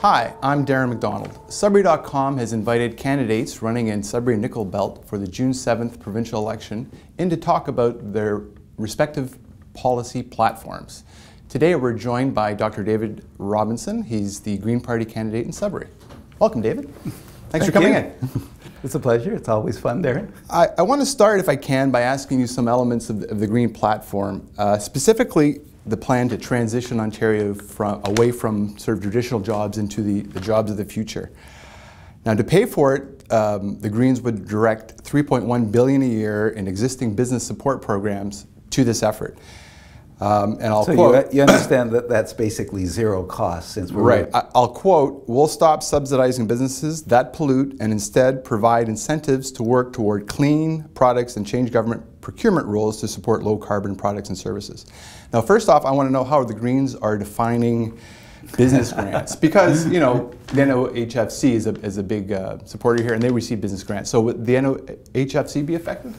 Hi, I'm Darren McDonald. Sudbury.com has invited candidates running in Sudbury and Nickel Belt for the June 7th provincial election in to talk about their respective policy platforms. Today we're joined by Dr. David Robinson. He's the Green Party candidate in Sudbury. Welcome, David. Thanks for coming in. It's a pleasure. It's always fun, Darren. I want to start, if I can, by asking you some elements of the Green platform, specifically the plan to transition Ontario away from sort of traditional jobs into the jobs of the future. Now, to pay for it, the Greens would direct $3.1 billion a year in existing business support programs to this effort. And I'll quote, you understand that that's basically zero cost, since we're right. I'll quote, "We'll stop subsidizing businesses that pollute and instead provide incentives to work toward clean products and change government procurement rules to support low carbon products and services." Now, first off, I want to know how the Greens are defining business grants, because the NOHFC is a big supporter here, and they receive business grants. So would the NOHFC be affected?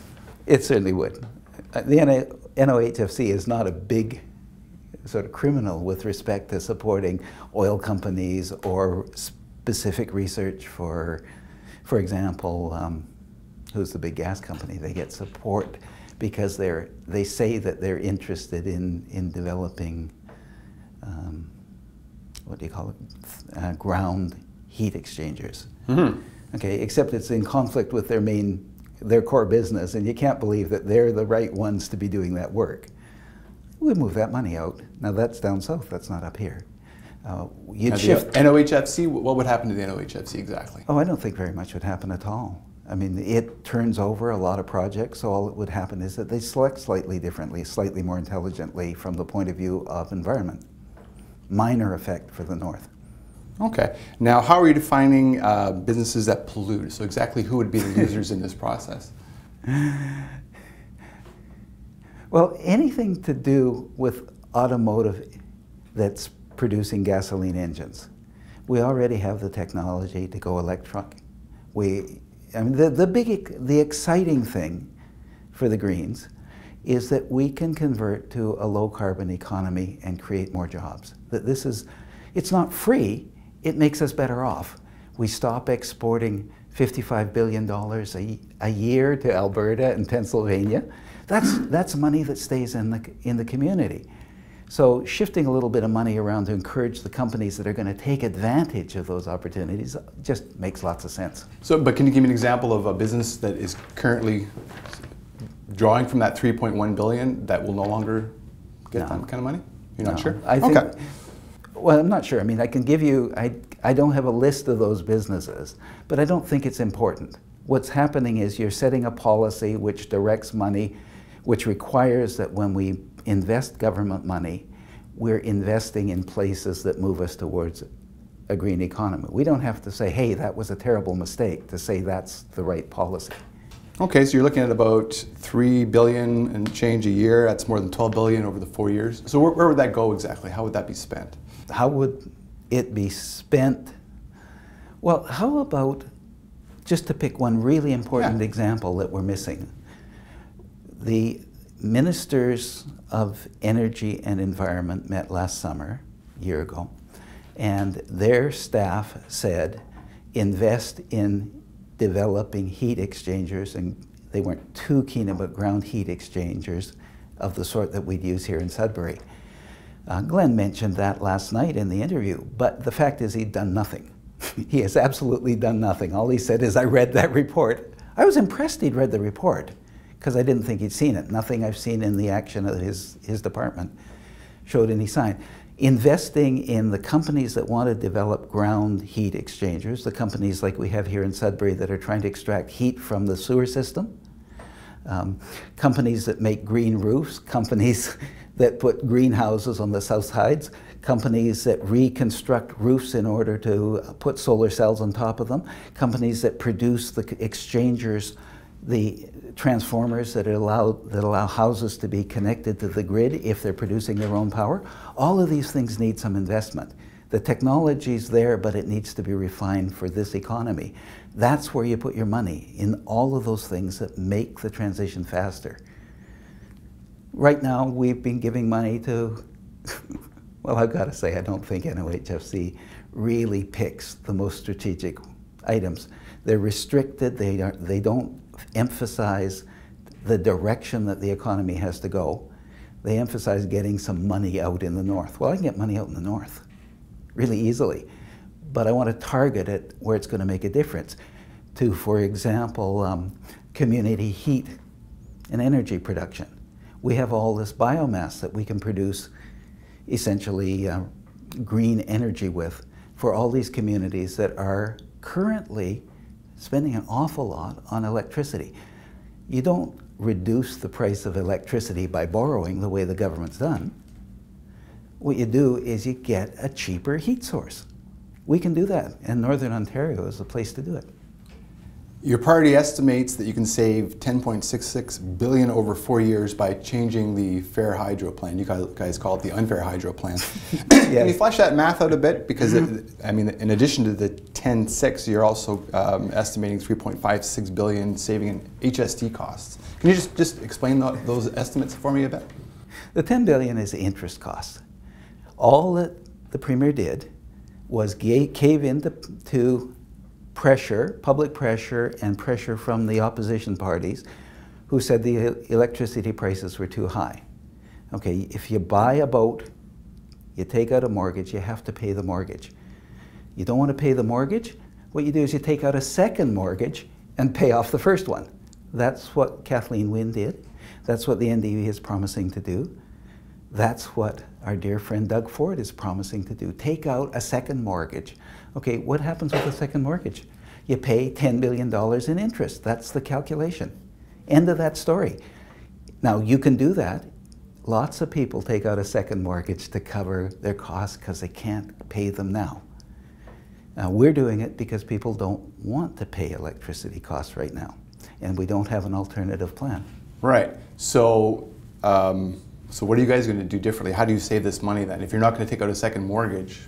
It certainly would. The NOHFC is not a big sort of criminal with respect to supporting oil companies or specific research for example, who's the big gas company? They get support because they say that they're interested in developing, what do you call it, ground heat exchangers. Mm-hmm. Okay, except it's in conflict with their core business, and you can't believe that they're the right ones to be doing that work. We move that money out. Now that's down south, that's not up here. You'd shift. NOHFC, what would happen to the NOHFC exactly? Oh, I don't think very much would happen at all. I mean, it turns over a lot of projects, so all that would happen is that they select slightly differently, slightly more intelligently from the point of view of environment. Minor effect for the north. Okay. Now, how are you defining businesses that pollute? So exactly who would be the losers in this process? Well, anything to do with automotive that's producing gasoline engines. We already have the technology to go electric. The exciting thing for the Greens is that we can convert to a low carbon economy and create more jobs. That it's not free. It makes us better off. We stop exporting $55 billion a year to Alberta and Pennsylvania. That's money that stays in the community. So shifting a little bit of money around to encourage the companies that are going to take advantage of those opportunities just makes lots of sense. So, but can you give me an example of a business that is currently drawing from that $3.1 billion that will no longer get that kind of money? You're not sure? I think, well, I'm not sure. I mean, I can give you, I don't have a list of those businesses, but I don't think it's important. What's happening is you're setting a policy which directs money, which requires that when we invest government money, we're investing in places that move us towards a green economy. We don't have to say, hey, that was a terrible mistake, to say that's the right policy. Okay, so you're looking at about $3 billion and change a year. That's more than $12 billion over the 4 years. So where would that go exactly? How would that be spent? How would it be spent? Well, how about, just to pick one really important example that we're missing, the ministers of energy and environment met last summer, a year ago, and their staff said, invest in developing heat exchangers, and they weren't too keen about ground heat exchangers of the sort that we'd use here in Sudbury. Glenn mentioned that last night in the interview, but the fact is he'd done nothing. He has absolutely done nothing. All he said is, I read that report. I was impressed he'd read the report, because I didn't think he'd seen it. Nothing I've seen in the action of his department showed any sign. Investing in the companies that want to develop ground heat exchangers, the companies like we have here in Sudbury that are trying to extract heat from the sewer system, companies that make green roofs, companies that put greenhouses on the south sides, companies that reconstruct roofs in order to put solar cells on top of them, companies that produce the exchangers, the transformers that allow houses to be connected to the grid if they're producing their own power. All of these things need some investment. The technology's there, but it needs to be refined for this economy. That's where you put your money, in all of those things that make the transition faster. Right now, we've been giving money to, well, I've got to say, I don't think NOHFC really picks the most strategic items. They're restricted, they don't emphasize the direction that the economy has to go. They emphasize getting some money out in the north. Well, I can get money out in the north really easily, but I want to target it where it's going to make a difference to, for example, community heat and energy production. We have all this biomass that we can produce essentially green energy with for all these communities that are currently spending an awful lot on electricity. You don't reduce the price of electricity by borrowing the way the government's done. What you do is you get a cheaper heat source. We can do that, and Northern Ontario is the place to do it. Your party estimates that you can save $10.66 billion over 4 years by changing the fair hydro plan. You guys call it the unfair hydro plan. Yes. Can you flesh that math out a bit? Because I mean, in addition to the 10.6, you're also estimating $3.56 billion saving in HST costs. Can you just explain those estimates for me a bit? The $10 billion is the interest cost. All that the Premier did was cave into pressure, public pressure, and pressure from the opposition parties who said the electricity prices were too high. Okay, if you buy a boat, you take out a mortgage, you have to pay the mortgage. You don't want to pay the mortgage, what you do is you take out a second mortgage and pay off the first one. That's what Kathleen Wynne did. That's what the NDP is promising to do. That's what our dear friend Doug Ford is promising to do. Take out a second mortgage. Okay, what happens with a second mortgage? You pay $10 billion in interest. That's the calculation. End of that story. Now, you can do that. Lots of people take out a second mortgage to cover their costs because they can't pay them now. Now, we're doing it because people don't want to pay electricity costs right now, and we don't have an alternative plan. Right. So, so what are you guys going to do differently? How do you save this money then? If you're not going to take out a second mortgage,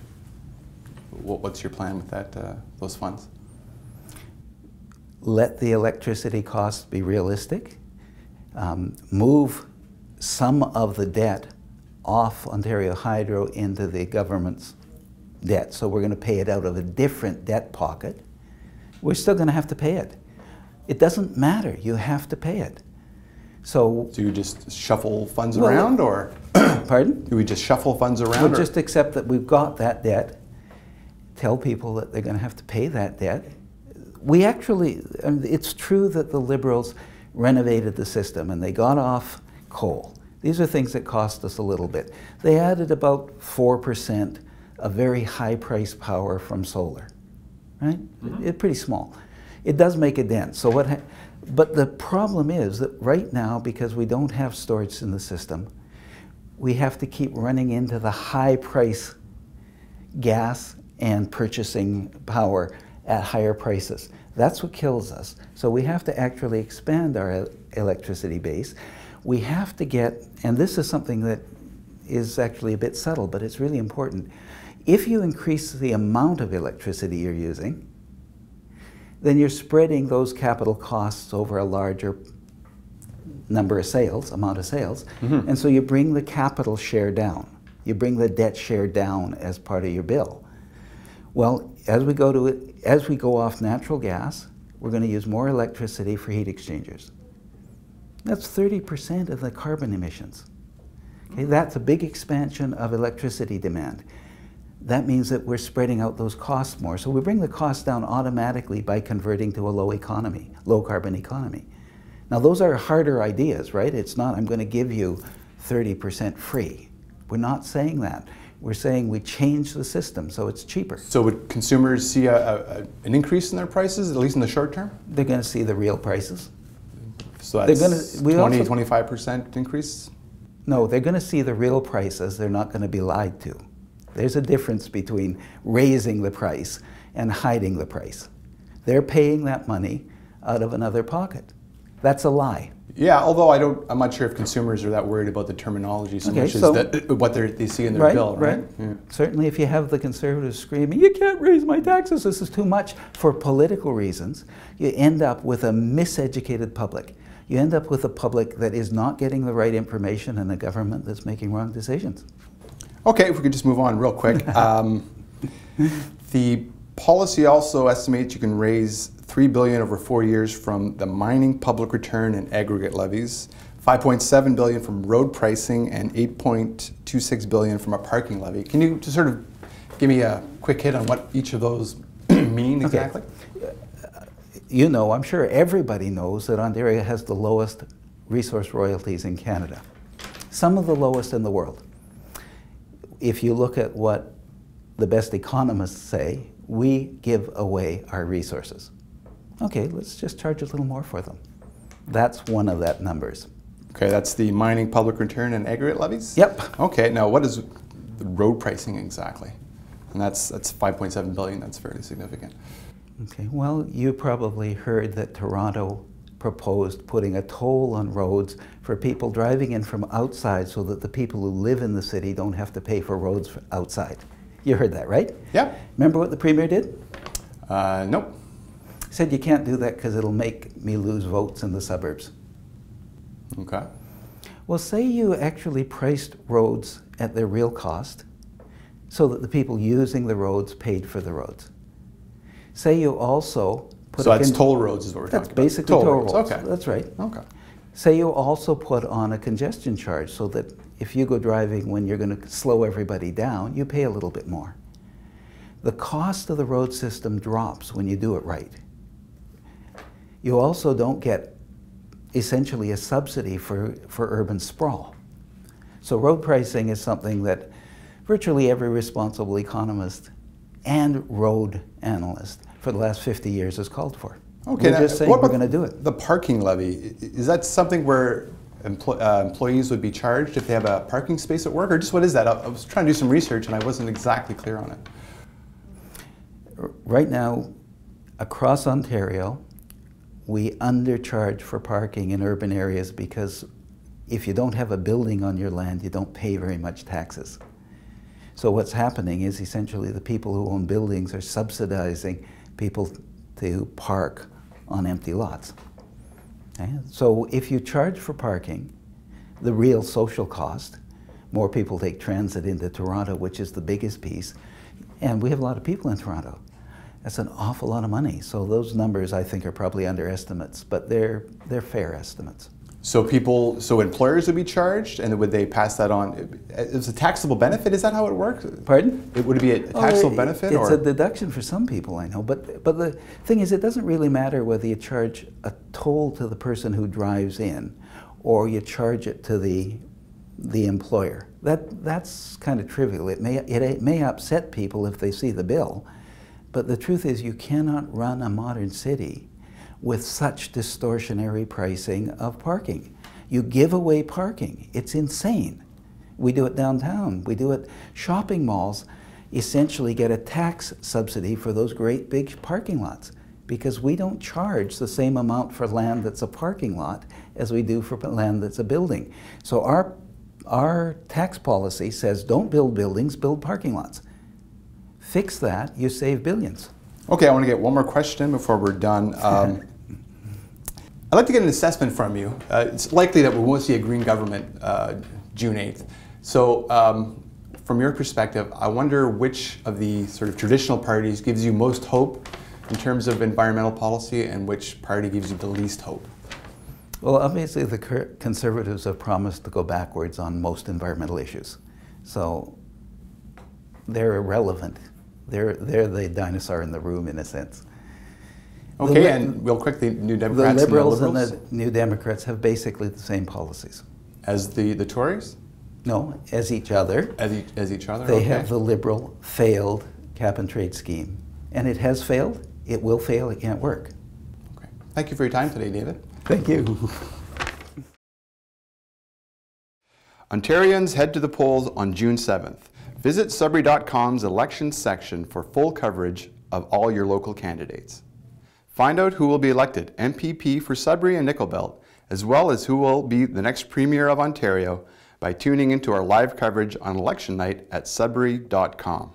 what's your plan with that, those funds? Let the electricity costs be realistic. Move some of the debt off Ontario Hydro into the government's debt. So we're going to pay it out of a different debt pocket. We're still going to have to pay it. It doesn't matter. You have to pay it. So you just shuffle funds around, or? Pardon? Do we just shuffle funds around? We'll just accept that we've got that debt, tell people that they're going to have to pay that debt. We actually, it's true that the Liberals renovated the system and they got off coal. These are things that cost us a little bit. They added about 4% of very high price power from solar, right? It's pretty small. It does make a dent. So but the problem is that right now, because we don't have storage in the system, we have to keep running into the high price gas and purchasing power at higher prices. That's what kills us. So we have to actually expand our electricity base. We have to get, and this is something that is actually a bit subtle, but it's really important. If you increase the amount of electricity you're using, then you're spreading those capital costs over a larger number of sales, amount of sales, and so you bring the capital share down. You bring the debt share down as part of your bill. Well, as we go off natural gas, we're going to use more electricity for heat exchangers. That's 30% of the carbon emissions. Okay, that's a big expansion of electricity demand. That means that we're spreading out those costs more. So we bring the costs down automatically by converting to a low carbon economy. Now those are harder ideas, right? It's not, I'm going to give you 30% free. We're not saying that. We're saying we change the system so it's cheaper. So would consumers see an increase in their prices, at least in the short term? They're going to see the real prices. So that's 25% increase? No, they're going to see the real prices. They're not going to be lied to. There's a difference between raising the price and hiding the price. They're paying that money out of another pocket. That's a lie. Yeah, although I'm not sure if consumers are that worried about the terminology so much as what they see in their bill, right? Yeah. Certainly if you have the Conservatives screaming, you can't raise my taxes, this is too much, for political reasons, you end up with a miseducated public. You end up with a public that is not getting the right information and a government that's making wrong decisions. Okay, if we could just move on real quick. The policy also estimates you can raise $3 billion over 4 years from the mining public return and aggregate levies, $5.7 billion from road pricing, and $8.26 billion from a parking levy. Can you just sort of give me a quick hit on what each of those mean exactly? Okay. You know, I'm sure everybody knows that Ontario has the lowest resource royalties in Canada. Some of the lowest in the world. If you look at what the best economists say, we give away our resources. Okay, let's just charge a little more for them. That's one of that numbers. Okay, that's the mining public return and aggregate levies? Yep. Okay, now what is the road pricing exactly? And that's $5.7 billion, that's fairly significant. Okay, well, you probably heard that Toronto proposed putting a toll on roads for people driving in from outside so that the people who live in the city don't have to pay for roads outside. You heard that, right? Yeah. Remember what the Premier did? Nope. He said you can't do that because it'll make me lose votes in the suburbs. Okay. Well, say you actually priced roads at their real cost so that the people using the roads paid for the roads. Say you also put... So that's toll roads is what we're talking about. That's basically toll roads. Okay. That's right. Okay. Say you also put on a congestion charge so that if you go driving when you're going to slow everybody down, you pay a little bit more. The cost of the road system drops when you do it right. You also don't get essentially a subsidy for urban sprawl. So road pricing is something that virtually every responsible economist and road analyst for the last 50 years has called for. Okay, we're just saying we're going to do it. The parking levy, is that something where employees would be charged if they have a parking space at work, or just what is that? I was trying to do some research and I wasn't exactly clear on it. Right now, across Ontario, we undercharge for parking in urban areas because if you don't have a building on your land, you don't pay very much taxes. So what's happening is essentially the people who own buildings are subsidizing people to park on empty lots. Okay? So if you charge for parking, the real social cost, more people take transit into Toronto, which is the biggest piece, and we have a lot of people in Toronto. That's an awful lot of money. So those numbers, I think, are probably underestimates, but they're fair estimates. So employers would be charged, and would they pass that on? It's a taxable benefit. Is that how it works? Pardon? Would it be a taxable benefit? It's a deduction for some people, I know. But the thing is, it doesn't really matter whether you charge a toll to the person who drives in, or you charge it to the employer. That's kind of trivial. It may upset people if they see the bill, but the truth is, you cannot run a modern city with such distortionary pricing of parking. You give away parking. It's insane. We do it downtown. We do it. Shopping malls essentially get a tax subsidy for those great big parking lots because we don't charge the same amount for land that's a parking lot as we do for land that's a building. So our tax policy says don't build buildings, build parking lots. Fix that, you save billions. Okay, I want to get one more question before we're done. I'd like to get an assessment from you. It's likely that we won't see a Green government June 8th. So from your perspective, I wonder which of the sort of traditional parties gives you most hope in terms of environmental policy and which party gives you the least hope? Well, obviously the Conservatives have promised to go backwards on most environmental issues. So they're irrelevant. They're the dinosaur in the room, in a sense. Okay, and real quick, the New Democrats the Liberals and the New Democrats have basically the same policies. As the Tories? No, as each other. As each other? They have the Liberal failed cap and trade scheme. And it has failed, it will fail, it can't work. Okay. Thank you for your time today, David. Thank you. Ontarians head to the polls on June 7th. Visit Sudbury.com's elections section for full coverage of all your local candidates. Find out who will be elected MPP for Sudbury and Nickel Belt, as well as who will be the next Premier of Ontario by tuning into our live coverage on election night at Sudbury.com.